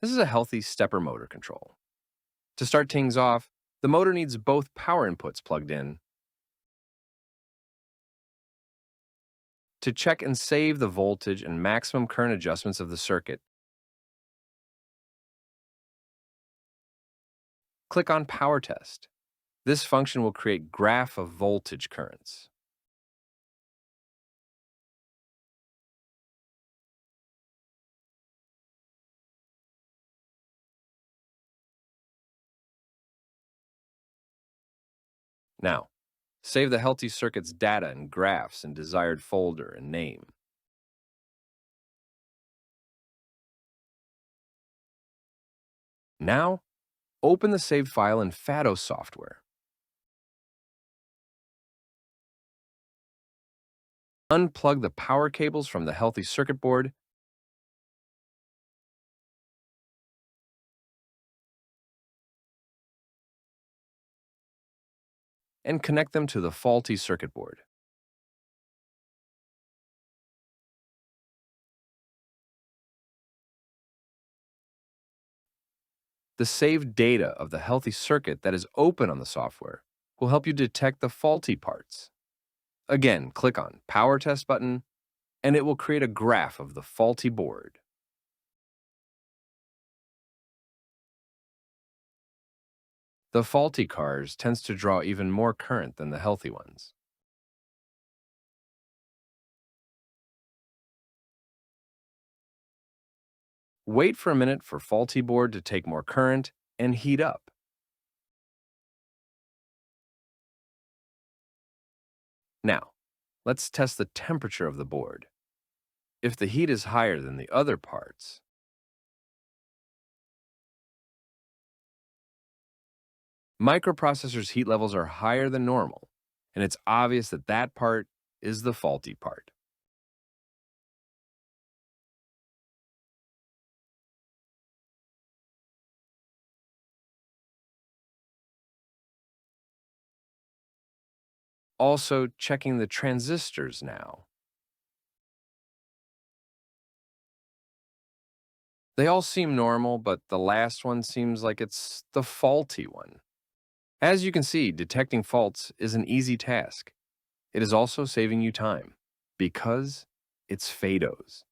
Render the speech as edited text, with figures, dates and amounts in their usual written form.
This is a healthy stepper motor control. To start things off, the motor needs both power inputs plugged in. To check and save the voltage and maximum current adjustments of the circuit, click on Power Test. This function will create graph of voltage currents. Now, save the healthy circuit's data and graphs in desired folder and name. Now, open the saved file in FADOS software. Unplug the power cables from the healthy circuit board and connect them to the faulty circuit board. The saved data of the healthy circuit that is open on the software will help you detect the faulty parts. Again, click on Power Test button, and it will create a graph of the faulty board. The faulty cars tends to draw even more current than the healthy ones. Wait for a minute for faulty board to take more current and heat up. Now, let's test the temperature of the board. If the heat is higher than the other parts, microprocessor's heat levels are higher than normal, and it's obvious that that part is the faulty part. Also, checking the transistors now. They all seem normal, but the last one seems like it's the faulty one. As you can see, detecting faults is an easy task. It is also saving you time because it's FADOS.